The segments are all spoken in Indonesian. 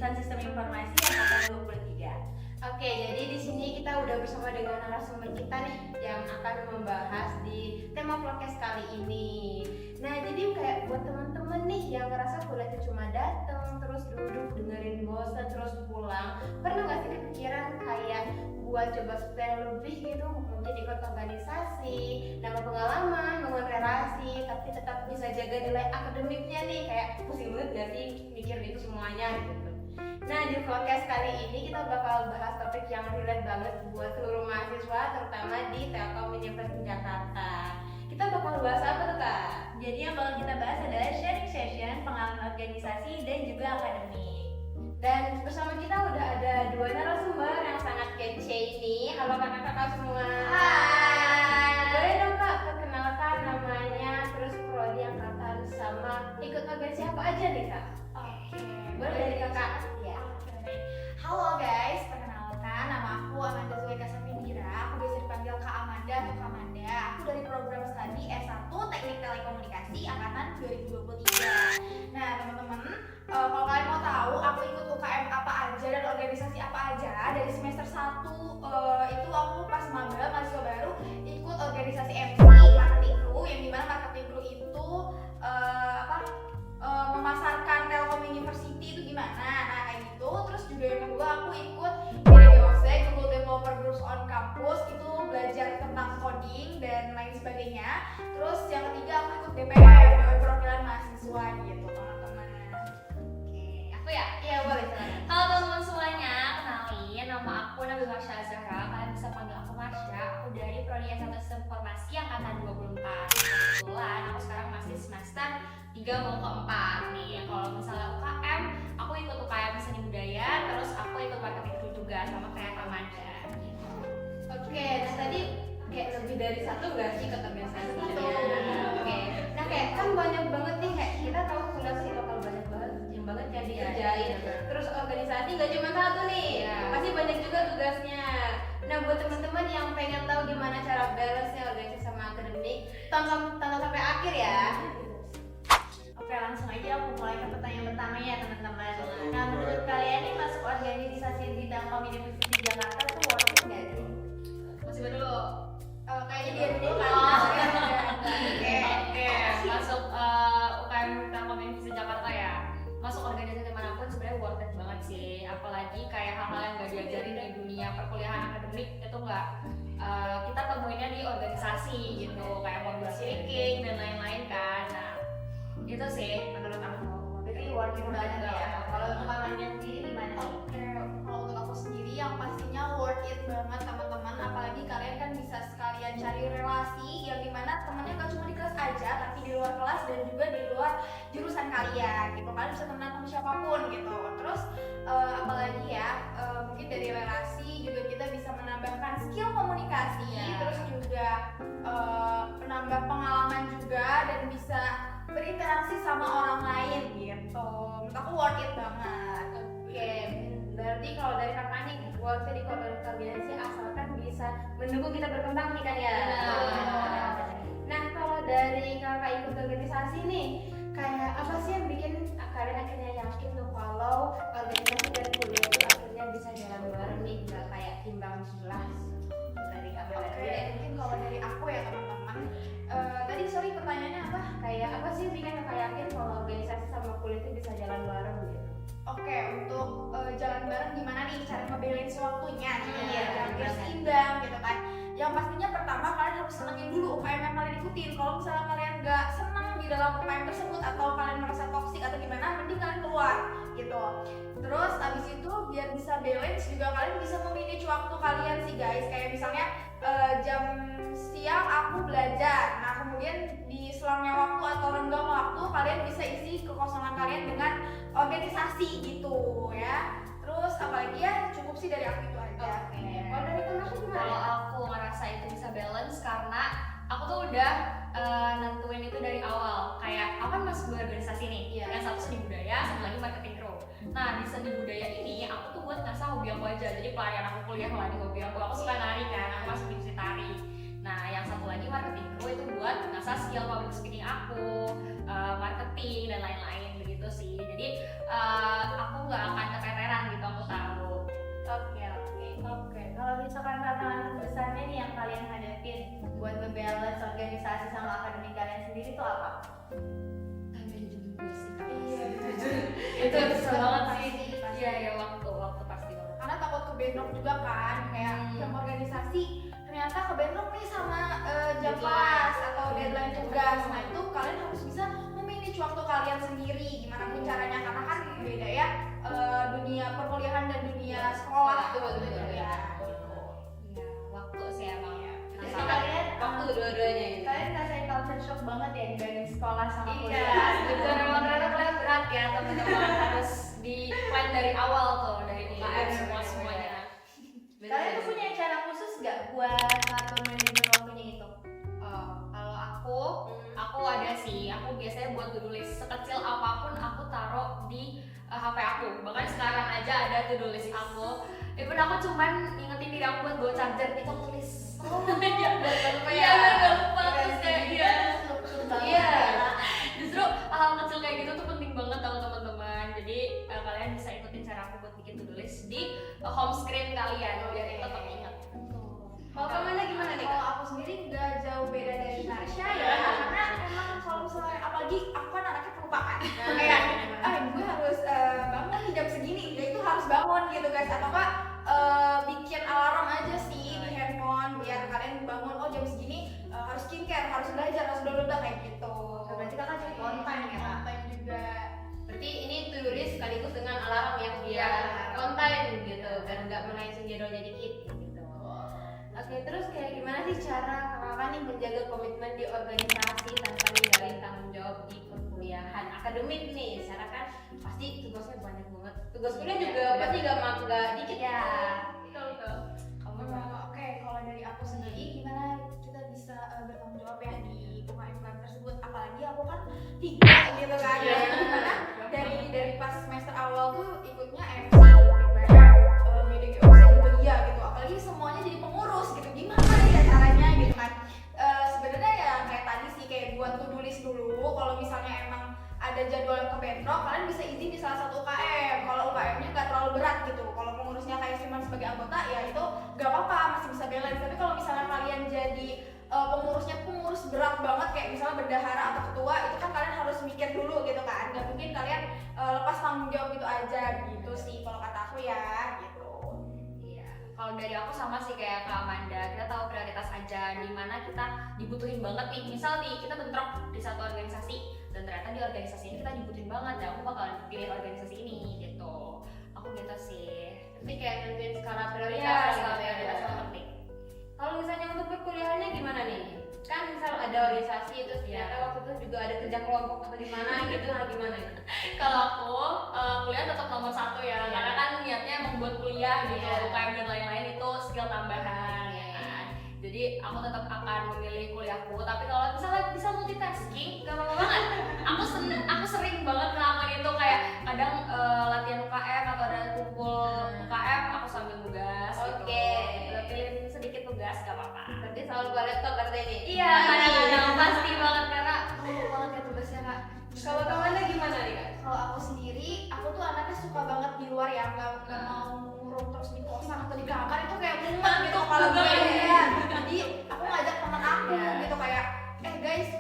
jurusan Sistem Informasi angkatan 23. Oke, jadi di sini kita udah bersama dengan narasumber kita nih yang akan membahas di tema podcast kali ini. Nah, jadi kayak buat teman-teman nih yang ngerasa kuliah itu cuma datang terus duduk dengerin bosan terus pulang, pernah nggak sih kepikiran kayak buat coba spend lebih gitu, mungkin ikut organisasi, nambah pengalaman, bangun relasi, tapi tetap bisa jaga nilai akademiknya nih. Kayak pusing banget gak sih mikirin itu semuanya gitu. Nah, di podcast kali ini kita bakal bahas topik yang relate banget buat seluruh mahasiswa, terutama di Telkom Universitas Jakarta. Kita bakal bahas apa tuh, Kak? Jadi yang bakal kita bahas adalah sharing session, pengalaman organisasi dan juga akademik. Dan bersama kita udah ada dua narasumber yang sangat kece ini. Halo kakak-kakak semua. Hai. Boleh dong Kak perkenalkan namanya, terus prodi angkatan sama ikut organisasi apa aja nih Kak? Oke, Boleh dari kakak? Ya. Halo guys, perkenalkan nama aku Amanda Zuleika Safindira. Aku biasa dipanggil Kak Amanda atau Kak Amanda. Aku dari program studi S1 Teknik Telekomunikasi angkatan 2023. Nah teman-teman, kalau kalian mau tahu aku ikut UKM apa aja dan organisasi apa aja dari semester 1 itu aku pas maba mahasiswa baru ikut organisasi MC Marketing Crew, yang dimana Marketing Crew itu memasarkan Telkom University itu gimana, nah kayak gitu. Terus juga yang kedua aku ikut GDOC, Google Developer Groups on Campus, itu belajar tentang coding dan lain sebagainya. Terus yang ketiga aku ikut DPR, Dewan Perwakilan Mahasiswa gitu teman-teman. Oke, aku ya? Iya boleh silakan. Halo teman-teman semuanya, kenalin nama aku Nabil Marsha Zahra. Kalian bisa panggil aku Marsha. Aku dari prodi S1 Sistem Informasi angkatan 24. Kebetulan aku sekarang masih semester 3 mau ke 4 nih. Kalau misalnya UKM, aku ikut UKM Seni Budaya, terus aku ikut marketing Crew juga sama kayak Amanda. Oke, nah tadi kayak lebih dari satu nggak sih ikut organisasi? Betul. Oke, nah kayak kan banyak banget nih, kayak kita tahu kuliah sih bakal banyak banget yang banget yang dikerjain. Terus organisasi nggak cuma satu nih, pasti banyak juga tugasnya. Nah buat teman-teman yang pengen tahu gimana cara balance-nya organisasi sama akademik, tonton sampai akhir ya. Oke, langsung aja aku mulai ke pertanyaan pertama ya teman-teman. Nah, menurut kalian nih masuk organisasi di Telkom University Jakarta tuh worth it nggak sih? Masih dulu. Kayaknya dia dulu kan. Oke, masuk UKM Telkom University Jakarta ya. Masuk organisasi manapun sebenarnya worth it banget sih. Apalagi kayak hal-hal yang nggak diajarin di dunia perkuliahan akademik itu nggak kita temuinnya di organisasi gitu, kayak mobil speaking dan lain-lain kan. Nah, itu sih menurut aku. Jadi worth it banget ya. Kalau pengalamannya sendiri gimana sih? Oke, kalau untuk aku sendiri yang pastinya worth it banget teman-teman. Apalagi kalian kan bisa sekalian cari relasi yang dimana temennya gak cuma di kelas aja, tapi di luar kelas dan juga di luar jurusan kalian gitu. Kalian bisa temenan sama siapapun gitu. Terus apalagi ya, mungkin dari relasi juga kita bisa menambahkan skill komunikasi, terus juga menambah pengalaman juga dan bisa berinteraksi sama orang lain gitu. Menurut aku worth it banget. Oke, berarti kalau dari kakak nih worth it ikut organisasi asalkan bisa mendukung kita berkembang nih kan ya. Nah kalau dari kakak ikut organisasi nih, kayak apa sih yang bikin kalian akhirnya yakin tuh kalau organisasi dan kuliah itu akhirnya bisa jalan bareng nih, nggak kayak timbang sebelah dari kakak? Oke, mungkin kalau dari aku ya teman-teman. Tadi sorry pertanyaannya apa? Kayak apa sih yang bikin kakak yakin kalau organisasi sama kuliah itu bisa jalan bareng gitu? Oke, untuk jalan bareng gimana nih cara ngebalance waktunya nih Iya, biar benar. seimbang gitu kan. Yang pastinya pertama kalian harus senengin dulu UKM yang kalian ikutin. Kalau misalnya kalian nggak seneng di dalam UKM tersebut atau kalian merasa toksik atau gimana, mending kalian keluar gitu. Terus abis itu biar bisa balance juga kalian bisa memanage waktu kalian sih guys. Kayak misalnya jam siang aku belajar, nah kemudian di selangnya waktu atau renggang waktu kalian bisa isi kekosongan kalian dengan organisasi gitu ya. Terus apalagi ya, cukup sih dari aku itu aja. Kalau dari kakak gimana? Kalau aku ngerasa itu bisa balance karena aku tuh udah nentuin itu dari awal. Kayak aku kan masuk dua organisasi nih, yang satu seni budaya, satu lagi marketing crew. Nah di seni budaya ini aku tuh buat ngasah hobi aku aja. Jadi pelarian aku kuliah lah di hobi aku. Aku suka nari kan, aku masuk divisi tari. Nah yang satu lagi marketing crew itu buat ngasah skill public speaking aku, marketing dan lain-lain begitu sih. Jadi aku nggak akan keteteran juga kan, kayak yang organisasi ternyata kebentrok nih sama jam Deadline. kelas atau deadline tugas. Nah itu kalian harus bisa memanage waktu kalian sendiri gimana pun caranya, karena kan beda ya dunia perkuliahan dan dunia sekolah. Betul. Ya. Iya, waktu sih emang ya. Jadi Nah, kalian Waktu dua-duanya ini. kalian ngerasain culture shock banget ya dibanding sekolah sama iya, kuliah. betul. Emang ternyata kalian berat ya teman-teman, harus di plan dari awal tuh, dari UKM semuanya. Kalian tuh punya cara khusus nggak buat ngatur manajemen waktunya itu? Kalau aku ada sih. Aku biasanya buat to-do list sekecil apapun aku taruh di HP aku. Bahkan sekarang aja ada to-do list aku. Even aku cuman ingetin diri aku buat bawa charger itu aku tulis. Iya, biar gak lupa. Terus kayak iya. Justru hal kecil kayak gitu tuh penting banget tau teman-teman. Jadi kalian bisa ikutin cara aku buat bikin to-do list di home screen kalian biar tetap ingat. Kalau kemana gimana nih? Kalau aku sendiri nggak jauh beda dari Narsha ya, karena emang kalau misalnya apalagi aku kan anaknya kelupaan, kayak gue harus bangun di jam segini, ya itu harus bangun gitu guys, atau enggak bikin alarm aja sih di handphone biar kalian bangun oh jam segini harus skincare, harus belajar, harus bla kayak gitu. Berarti kakak cukup on time ya, Kak? On time juga. Berarti ini to-do list sekaligus dengan alarm yang biar on time gitu, biar nggak melenceng jadwalnya dikit gitu. Oke, terus kayak gimana sih cara kakak nih menjaga komitmen di organisasi tanpa ninggalin tanggung jawab di perkuliahan akademik nih? Secara kan pasti tugasnya banyak banget. Tugas kuliah juga pasti nggak dikit ya. Betul. Kamu Oke, kalau dari aku sendiri gimana kita bisa bertanggung jawab ya di UKM tersebut, apalagi aku kan 3 gitu kan, Iya. dimana dari pas semester awal tuh ikutnya MC, DPR, BDGOC gitu dia gitu, apalagi semuanya jadi pengurus gitu, gimana ya caranya gitu kan. Sebenarnya ya kayak tadi sih, kayak buat to-do list dulu, kalau misalnya emang ada jadwal yang kebentrok, kalian bisa izin di salah satu UKM. Kalau UKM-nya nggak terlalu berat gitu, kalau pengurusnya kayak cuma sebagai anggota ya itu nggak apa-apa, masih bisa balance. Tapi kalau misalnya kalian jadi pengurusnya pengurus berat banget kayak misalnya bendahara atau ketua, itu kan kalian harus mikir dulu gitu kan, nggak mungkin kalian lepas tanggung jawab gitu aja gitu sih kalau kata aku ya gitu. Iya, kalau dari aku sama sih kayak Kak Amanda, kita tahu prioritas aja di mana kita dibutuhin banget nih. Misal nih kita bentrok di satu organisasi dan ternyata di organisasi ini kita dibutuhin banget, dan aku bakalan pilih organisasi ini gitu. Aku gitu sih. Tapi kayak nentuin skala prioritas Iya, gitu skala ya. prioritas yang penting. Kalau misalnya untuk perkuliahannya gimana nih? Kan misal ada organisasi terus ternyata waktu itu juga ada kerja kelompok atau gimana gitu, gimana ya? Kalau aku kuliah tetap nomor 1 ya, karena kan niatnya emang buat kuliah gitu, Iya. UKM dan lain-lain itu skill tambahan ya kan. Jadi aku tetap akan memilih kuliahku, tapi kalau misalnya bisa multitasking, gak apa-apa banget. Aku sering banget ngelakuin itu, kayak kadang latihan UKM atau ada kumpul UKM, aku sambil nugas gitu. Oke. Pilih sedikit tugas, gak apa-apa. Berarti selalu bawa laptop berarti ini? Iya, kadang-kadang pasti banget karena banget ya tugasnya Kak. Kalau kamu gimana nih Kak? Kalau aku sendiri, aku tuh anaknya suka banget di luar ya, nggak mau ngurung terus di kosan atau di kamar, itu kayak mumet gitu kalau gue ya. Jadi aku ngajak teman aku gitu kayak, guys,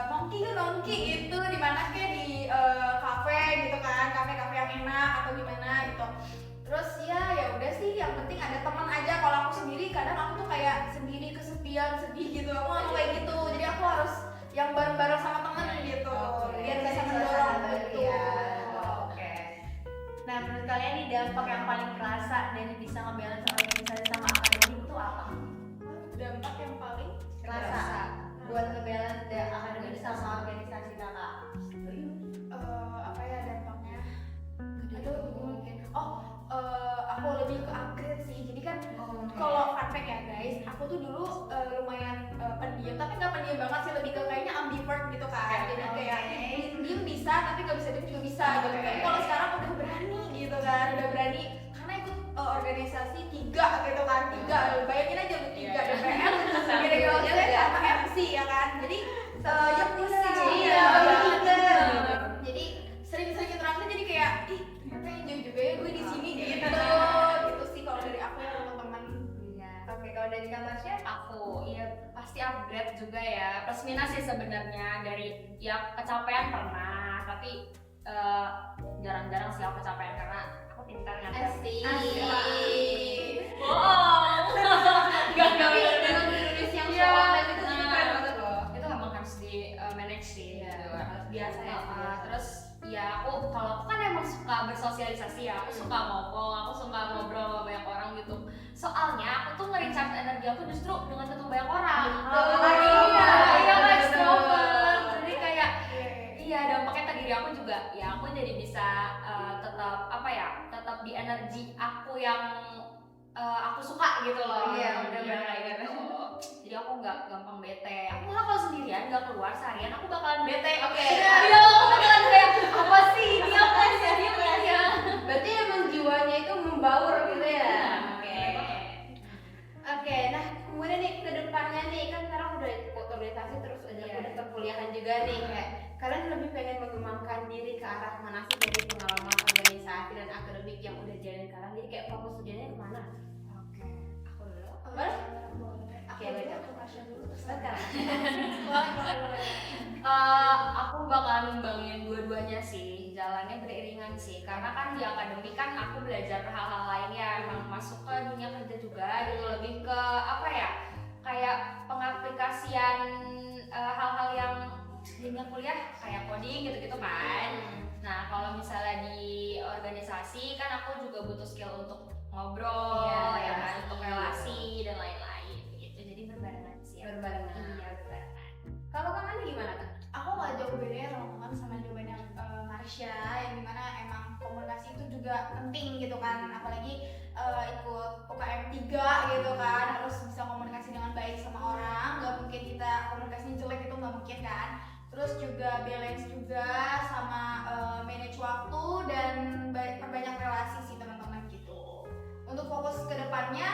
nongki gitu, di mana kayak di kafe gitu kan, kafe-kafe yang enak atau gimana gitu. Terus ya udah sih, yang penting ada teman aja. Kalau aku sendiri, kadang aku tuh kayak sendiri kesepian, sedih gitu. Aku nggak mau kayak gitu, jadi aku harus yang bareng-bareng sama temen gitu, biar bisa mendorong gitu. Oke. Nah, menurut kalian nih dampak yang paling kerasa dari bisa ngebalance organisasi sama akademik itu apa? Dampak yang paling Kerasa buat ngebalance akademik sama organisasi kakak. apa ya dampaknya? Aduh, mungkin. Aku lebih ke upgrade sih. Jadi kan kalau fun fact ya guys, aku tuh dulu lumayan pendiam, tapi nggak pendiam banget sih, lebih ke kayaknya ambivert gitu kan. Jadi kayak diem bisa, tapi nggak bisa diem juga bisa gitu. Tapi kalau sekarang udah berani gitu kan, udah berani karena ikut organisasi 3 gitu kan, 3. Bayangin aja lu 3 DPR, kira-kira sama MC ya kan. Jadi ya pusing. Iya, Jadi sering-sering interaksi, jadi kayak ih ternyata enjoy juga ya gue di sini gitu. Gitu sih kalau dari aku ya teman-teman. Iya. Oke, kalau dari kamarnya Aku iya pasti upgrade juga ya, plus minus sih sebenarnya. Dari ya kecapean pernah, tapi jarang-jarang sih aku kecapean karena aku pintar ngatur. Asik. Oh, suka bersosialisasi ya, aku suka ngomong, aku suka ngobrol sama banyak orang gitu. Soalnya aku tuh nge-recharge energi aku justru dengan ketemu banyak orang. Iya kan, extrovert. Jadi kayak iya dampaknya ke diri aku juga. Ya aku jadi bisa tetap apa ya, tetap di energi aku yang aku suka gitu loh. Iya, benar-benar kayak gitu. Jadi aku nggak gampang bete. Aku malah kalau sendirian nggak keluar seharian aku bakalan bete. Oke. Iya, aku bakalan kayak apa sih ini apa sih dia ya. Berarti emang jiwanya itu membaur gitu ya. Oke, nah kemudian nih ke depannya nih kan sekarang udah ikut organisasi terus udah perkuliahan juga nih kayak kalian lebih pengen mengembangkan diri ke arah mana sih dari pengalaman organisasi dan akademik yang udah jalan sekarang, jadi kayak fokus tujuannya kemana? Oke, aku dulu. Boleh? Oke, baik. aku Masya dulu. Sekarang. Aku bakalan ngembangin dua-duanya sih, jalannya beriringan sih. Karena kan di akademik kan aku belajar hal-hal lainnya, emang masuk ke dunia kerja juga gitu, lebih ke apa ya? Kayak pengaplikasian hal-hal yang dunia kuliah kayak coding gitu-gitu kan. Nah, kalau misalnya di organisasi kan aku juga butuh skill untuk ngobrol, ya kan, untuk relasi dan lain-lain gitu. Jadi berbarengan sih. Berbarengan. Iya, berbarengan. Kalau Kak Mani gimana Kak? Aku nggak jauh bedanya teman-teman sama jawabannya Marsha, yang dimana emang komunikasi itu juga penting gitu kan, apalagi ikut UKM 3 gitu kan, harus bisa komunikasi dengan baik sama orang, nggak mungkin kita komunikasinya jelek, itu nggak mungkin kan. Terus juga balance juga sama manage waktu dan perbanyak relasi sih teman-teman gitu. Untuk fokus ke depannya,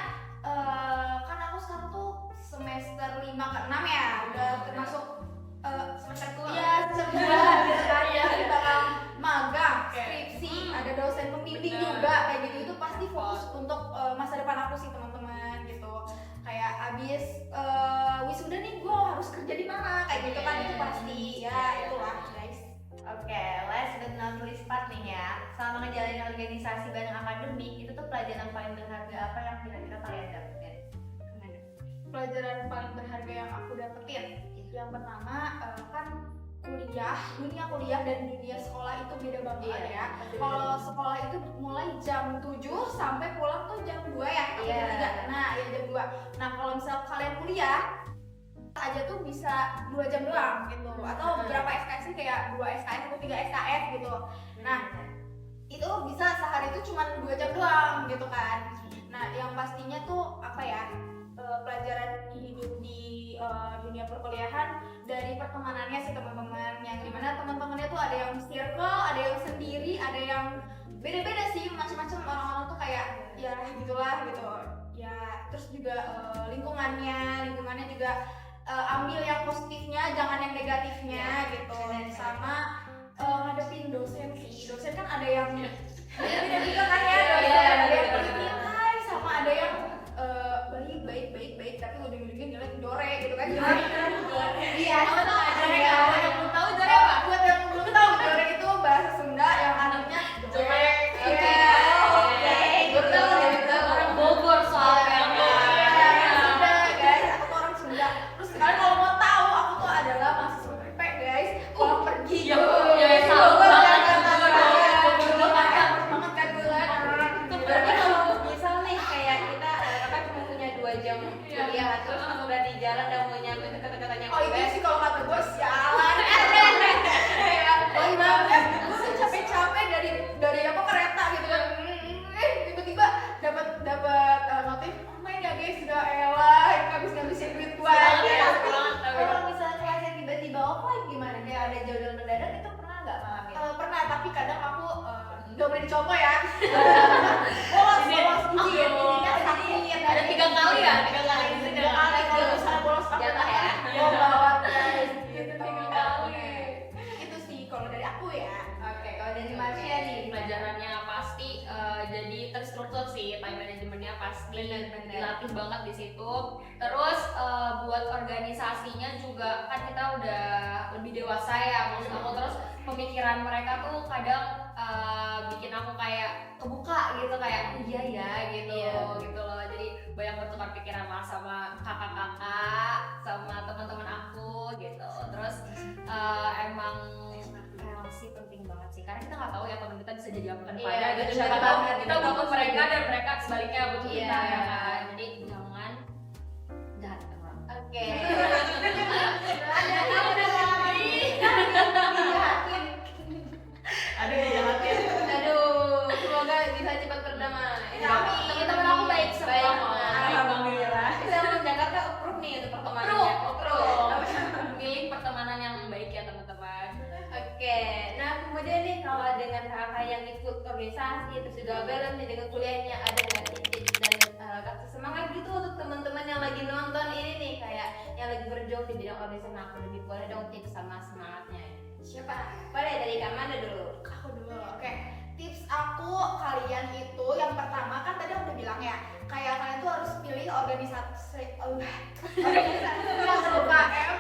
kan aku sekarang tuh semester 5 ke 6 ya, udah termasuk Semester tua. iya semester 2 gitu kan ya, kita bakal magang, skripsi, ada dosen pembimbing juga kayak gitu, itu pasti fokus untuk masa depan aku sih teman-teman gitu. Kayak abis wisuda nih gue harus kerja di mana kayak gitu kan, itu pasti ya, itulah guys. Oke, last but not least part nih ya. Selama ngejalanin organisasi bareng akademik, itu tuh pelajaran paling berharga apa yang kira-kira kalian dapetin? Pelajaran paling berharga yang aku dapetin, yang pertama kan dunia kuliah dan dunia sekolah itu beda banget ya. Kalau sekolah itu mulai jam 7 sampai pulang tuh jam 2 ya, atau jam 3. Nah, ya jam 2. Nah, kalau misal kalian kuliah aja tuh bisa 2 jam doang gitu, atau beberapa SKS sih kayak 2 SKS atau 3 SKS gitu. Nah, itu bisa sehari itu cuma 2 jam doang gitu kan. Nah, yang pastinya tuh apa ya, pelajaran hidup di dunia perkuliahan dari pertemanannya sih teman-teman, yang dimana teman-temannya tuh ada yang circle, ada yang sendiri, ada yang beda-beda sih, macam-macam orang-orang tuh kayak ya gitulah gitu ya. Terus juga lingkungannya juga ambil yang positifnya, jangan yang negatifnya gitu. Sama ngadepin dosen sih, dosen kan ada yang beda-beda kan ya, dosen ada yang nilai, sama ada yang baik tapi ujung-ujungnya jelek, jore gitu kan. Iya, jore yang belum tahu jore apa? Buat yang belum tahu, jore itu bahasa Sunda yang artinya jelek. Orang Bogor soalnya. Sunda guys, aku tuh orang Sunda. Terus kalian kalau mau tahu, aku tuh adalah mahasiswa PP guys. Kalau pergi Ya, Bogor banget. banget kan bulan. Berarti kalau misal nih kayak kita kan cuma punya 2 jam kuliah, terus udah di jalan dan mau nyampe ke kata-katanya Oh itu sih kalau kata gue sialan. Oh iya, gue tuh capek-capek dari apa kereta gitu kan. Tiba-tiba dapat notif, oh my god guys, udah elah, ngabisin duit gue aja. Kalau misalnya kelasnya tiba-tiba offline gimana? Kayak ada jadwal mendadak itu pernah nggak ngalamin? Pernah, tapi kadang aku gak boleh dicoba ya. Bolos izin, izinnya sakit. Ada 3 kali ya? 3 kali. 3 kali kalau misalnya bolos aku Jatah ya? mau gawat guys. Gitu. 3 kali. Itu sih kalau dari aku ya. Oke, kalau dari Marsha nih Pelajarannya pasti jadi terstruktur sih, time manajemennya pasti dilatih banget di situ. Terus buat organisasinya juga kan kita udah lebih dewasa ya maksud aku, terus pemikiran mereka tuh kadang bikin aku kayak kebuka gitu, kayak oh iya ya gitu gitu loh. Jadi banyak bertukar pikiran lah sama kakak-kakak, sama teman-teman aku gitu. Terus emang relasi penting banget sih karena kita nggak tahu ya teman kita bisa jadi apa ke Iya, depannya gitu. betul Siapa tahu banget. kita butuh mereka dan mereka sebaliknya butuh Iya. kita ya kan. Jadi jangan jahat ke orang. Oke. Ada kamu udah mulai dijahatin. Aduh dijahatin. Aduh, semoga bisa cepat berdamai. Amin. Teman-teman aku baik semua Baik. kok. Alhamdulillah. Kita orang Jakarta approve nih untuk pertemanannya. Milih pertemanan yang baik ya teman-teman. Oke, nah kemudian nih kalau dengan kakak yang ikut organisasi terus juga balance nih dengan kuliahnya, ada nggak sih tips dan kasih semangat gitu untuk teman-teman yang lagi nonton ini nih, kayak yang lagi berjuang di bidang organisasi? Nah, aku lebih boleh dong tips sama semangatnya. Siapa? Boleh dari Kak Manda dulu. Aku dulu. Oke. Tips aku kalian itu yang pertama kan tadi aku udah bilang ya, kayak kalian tuh harus pilih organisasi yang UKM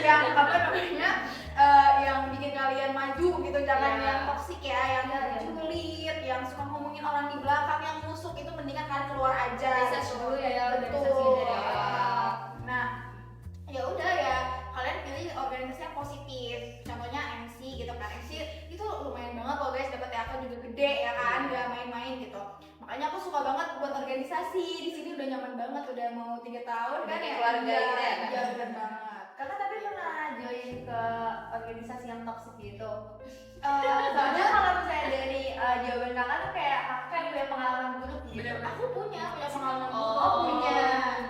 yang apa namanya yang bikin kalian maju gitu, jangan Iya. yang toksik ya, yang julid, yang suka ngomongin orang di belakang, yang nusuk, itu mendingan kalian keluar aja. Research gitu. dulu ya organisasi Betul. dari awal. Nah, ya udah ya, kalian pilih organisasi yang positif. Contohnya MC gitu kan. MC itu lumayan banget loh guys, dapat THK juga gede ya kan, nggak main-main gitu. Makanya aku suka banget buat organisasi. Di sini udah nyaman banget, udah mau 3 tahun Udah kan kayak ya. keluarga Iya, gitu ya, Kak? iya bener banget. Kakak tapi pernah join ke organisasi yang toksik gitu? Soalnya Kalau misalnya dari jawaban kakak tuh kayak kakak kan punya pengalaman buruk gitu. Bener-bener. aku punya pengalaman Oh. buruk, punya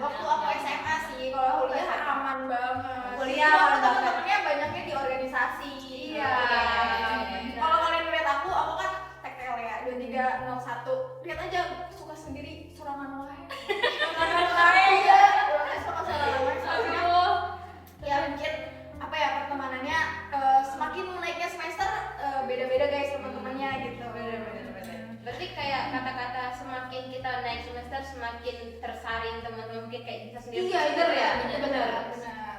waktu aku SMA sih. Kalau kuliah aman banget. Kuliah Aku aman banget. temen-temennya banyaknya di organisasi. Iya. Kalau kalian lihat aku kan tektel ya 2301. Lihat aja, suka sendiri serangan wae. Serangan wae ya. Suka serangan wae. Soalnya ya mungkin apa ya, pertemanannya semakin naiknya semester beda-beda guys teman-temannya gitu. Berarti kayak kata-kata semakin kita naik semester semakin tersaring teman-teman, mungkin kayak kita sendiri. Iya, bener ya. benar.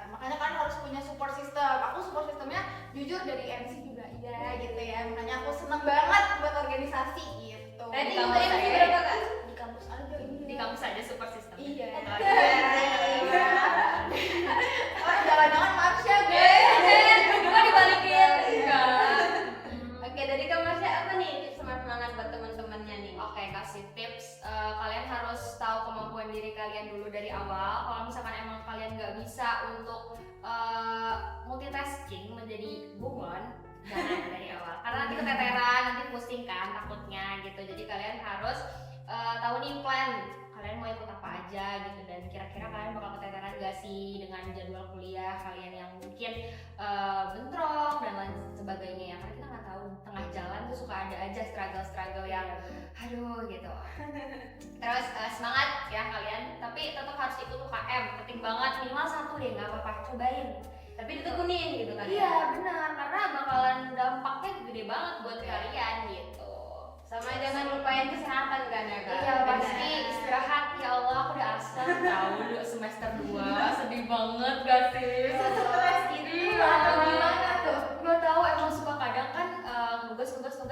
Makanya kan harus punya support system. Aku support systemnya jujur dari MC juga iya gitu ya. Makanya aku seneng banget buat organisasi gitu. Tadi Di kita kampus MC aja. berapa Kak? Di kampus aja ini. Di kampus aja support system. Iya. Oh, iya. Oh, jangan-jangan Marsha guys. Coba dibalikin. Enggak. Oke, dari Kak Marsha apa nih tips semangat buat teman-temannya nih? Oke, kasih tips. Kalian harus tahu kemampuan diri kalian dulu dari awal. Kalau misalkan emang kalian nggak bisa untuk multitasking menjadi bumbon, jangan dari awal. Karena nanti keteteran, nanti pusing kan takutnya gitu. Jadi kalian harus tahu nih plan. Kalian mau ikut apa aja gitu, dan kira-kira kalian bakal keteteran gak sih dengan jadwal kuliah kalian yang mungkin bentrok dan lain sebagainya ya. Karena kita nggak tahu, tengah jalan tuh suka ada aja struggle yang aduh gitu. Terus semangat ya kalian, tapi tetap harus ikut UKM, penting banget, minimal 1 deh, nggak apa-apa, cobain. Tapi ditekunin gitu kan? Iya benar, karena bakalan dampaknya gede banget buat kalian gitu. Sama jangan lupain kesehatan kan ya Kak? Iya pasti istirahat, ya Allah aku udah asal tahu semester 2 sedih banget gak sih? Stres gitu. Iya. Atau gimana tuh? Gue tahu emang suka kadang kan tugas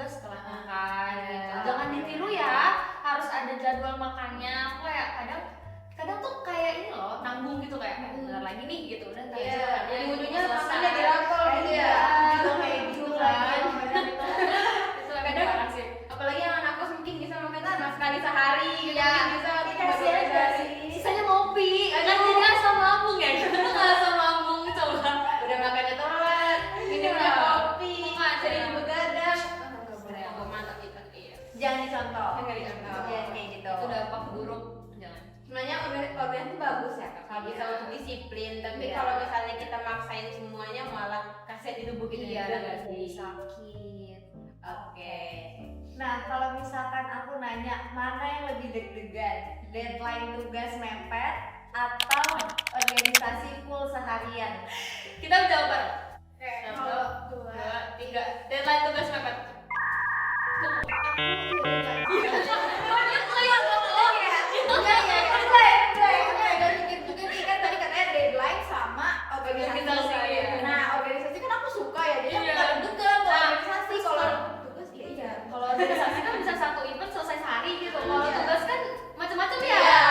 setelah makan gitu. Jangan ditiru ya, harus ada jadwal makannya. Aku kayak kadang tuh kayak ini loh, nanggung gitu kayak bentar lagi nih gitu, udah ntar aja Iya, makannya, jadi ujungnya selesai. makannya dirapel gitu ya. Iya, kayak gitu kan. kan. Itu emang Kadang- parah sih. Apalagi yang anak kos mungkin bisa makan cuma sekali sehari gitu, Iya. mungkin bisa Kasihan beberapa gak hari. sih? Sisanya ngopi, kan jadi asam lambung ya, kita nggak asam lambung coba. Udah makannya telat, minumnya Iya. kopi, Makanya. sering begadang. Sebenarnya aku mantap itu iya. Jangan dicontoh. Jangan dicontoh. Jangan kayak gitu. Itu dampak buruk, jangan. Sebenarnya organisasi itu bagus ya Kak, kalau bisa Iya. untuk disiplin. Tapi Iya. kalau misalnya kita maksain semuanya malah kasihan di tubuh kita Iya, juga nggak nggak sih? sakit. Oke. Nah, kalau misalkan aku nanya mana yang lebih deg-degan, deadline tugas mepet atau organisasi full seharian? Kita jawab bareng. Oke, Satu, kalau 2, 3. Deadline tugas mepet. agak mikir juga nih, kan tadi katanya deadline sama organisasi. Organisasi, iya. Nah, organisasi kan aku suka ya, jadi aku Iya. nggak deg-degan kalau Nah, organisasi. Kalau tugas ya iya. Kalau organisasi kan bisa 1 event selesai sehari gitu. Kalau Iya. tugas kan macam-macam ya. Iya.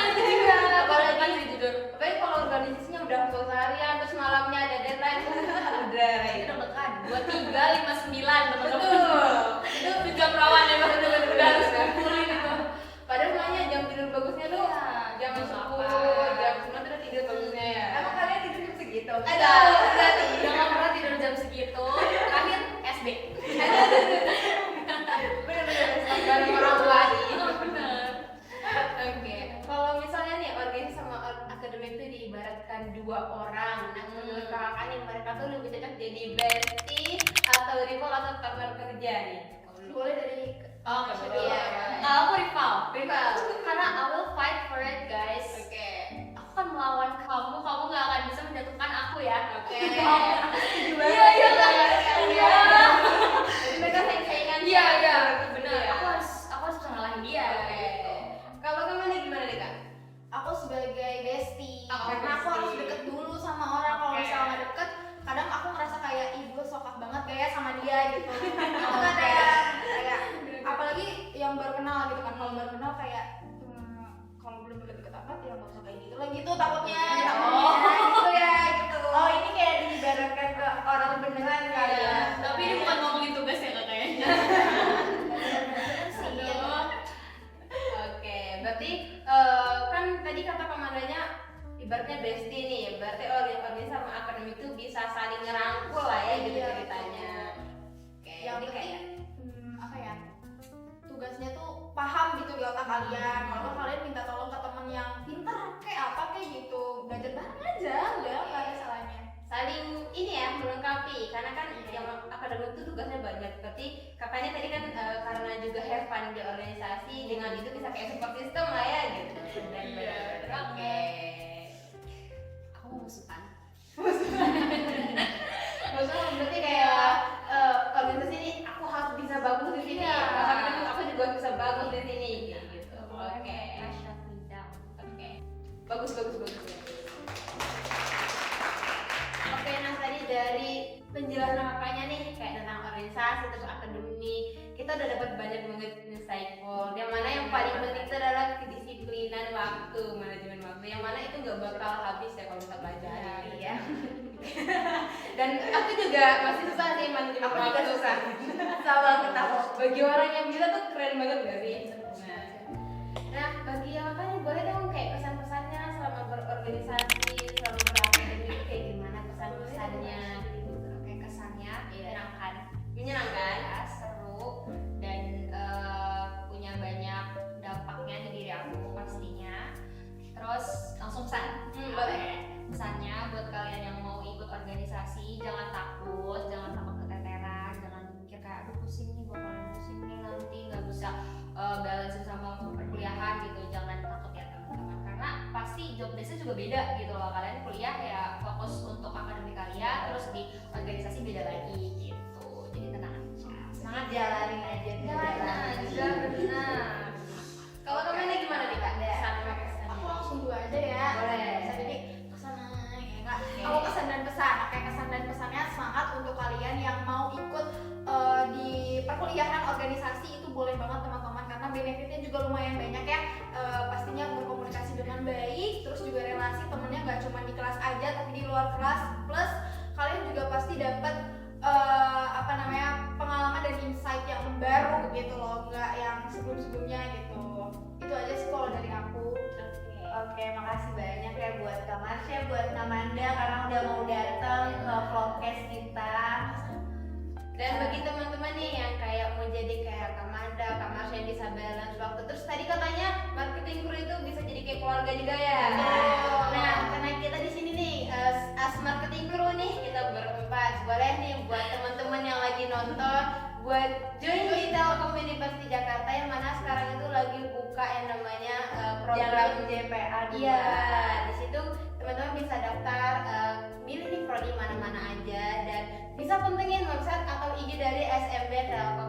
Itu juga. Apalagi- Kan sih jujur. Apalagi kalau organisasinya udah full seharian terus malamnya ada deadline, udah Itu udah makan. 2, 3, 5, 9 rival atau kabar kerja nih? Boleh dari Oh, nggak boleh. Iya. Kalau aku rival. Karena I will fight for it, guys. Oke. Aku akan melawan kamu nggak akan bisa menjatuhkan aku ya. Oke. Iya, iya, iya. Jadi mereka saing-saingan. Iya, iya, benar. Iya. Aku harus bisa ngalahin dia. Oke. Kalau kamu nih gimana deh kak? Aku sebagai bestie, Aku karena aku bestie. harus deket dulu sama orang. Kalau Oke. misalnya nggak deket, kadang aku ngerasa kayak ih gue sokap banget gaya sama dia gitu. Itu kan kayak apalagi yang baru kenal gitu kan. Kalau baru kenal kayak kalau belum deket amat ya nggak usah kayak gitu lah gitu takutnya. Gitu ya gitu. Oh, ini kayak diibaratkan ke orang beneran kali ya. Tapi ini bukan ngomongin tugas ya kak kayaknya. Oke, berarti kan tadi kata komandanya ibaratnya bestie nih, berarti organisasi sama akademik itu bisa saling ngerangkul lah ya gitu Iya, ceritanya. Oke, Yang jadi penting kayak apa ya? Tugasnya tuh paham gitu di otak kalian. Kalau kalian minta tolong ke temen yang pintar kayak apa kayak gitu, belajar bareng aja, udah nggak ada salahnya. saling ini ya melengkapi karena kan yang akademik itu tugasnya banyak. Berarti kakaknya tadi kan karena juga have fun di organisasi, dengan itu bisa kayak support system lah ya gitu. Iya, Oke. Aku mau musuhan. Maksudnya berarti kayak organisasi ini aku harus bisa bagus di sini. Iya. Akademik aku juga bisa bagus di sini gitu. Oke. Shut me down. Oke. Bagus bagus bagus. Oke, nah tadi dari penjelasan kakaknya nih kayak tentang organisasi terus akademik, kita udah dapat banyak banget insightful. Yang mana yang paling penting itu adalah kedisiplinan waktu, manajemen waktu. Yang mana itu nggak bakal habis ya kalau kita pelajari. Iya. Dan aku juga masih susah sih manajemen Aku juga waktu. susah. Susah banget aku. Bagi orang yang bisa tuh keren banget gak sih? Nah, bagi yang kakaknya boleh dong kayak pesan-pesannya selama berorganisasi, selama berakademik kayak gimana pesan-pesannya? Oke, kesannya menyenangkan. Menyenangkan. Ya, seru dan punya banyak dampaknya di diri aku pastinya. Terus langsung pesan. Boleh. Pesannya buat kalian yang mau ikut organisasi, jangan takut keteteran, jangan mikir kayak aduh pusing nih, bakalan pusing nih nanti nggak bisa balance sama perkuliahan gitu. Jangan takut ya teman-teman, karena pasti job desk-nya juga beda gitu loh. Kalian kuliah ya fokus untuk akademik kalian, terus di organisasi beda lagi gitu. Jadi tenang aja, semangat Jalanin aja. jalanin aja, benar. Kalau kamu ini gimana nih kak? Aku langsung dua aja ya. Boleh. Jadi pesan ya enggak. Aku kesan dan pesan. Oke, kesan dan pesannya semangat untuk kalian yang mau ikut di perkuliahan organisasi itu boleh banget teman-teman karena benefitnya juga lumayan banyak ya. Pastinya berkomunikasi dengan baik, terus juga relasi temennya nggak cuma di kelas aja tapi di luar kelas. Plus kalian juga pasti dapat pengalaman dan insight yang baru gitu loh, nggak yang sebelum-sebelumnya gitu. Itu aja sih kalau dari aku. Oke, makasih banyak ya buat Kak Marsha, buat Namanda karena udah mau datang ke vlogcast kita. Dan bagi teman-teman nih yang kayak mau jadi kayak Kak Manda, Kak Marsha yang bisa balance waktu. Terus tadi katanya marketing crew itu bisa jadi kayak keluarga juga ya. Nah, karena kita di sini nih as marketing crew nih, kita berempat. Boleh nih buat teman-teman yang lagi nonton buat join di Telkom University Jakarta yang mana sekarang itu lagi buka yang namanya program JPA 2. Iya, di situ teman-teman bisa daftar, milih nih prodi mana-mana aja dan bisa pantengin website atau IG dari SMB Telkom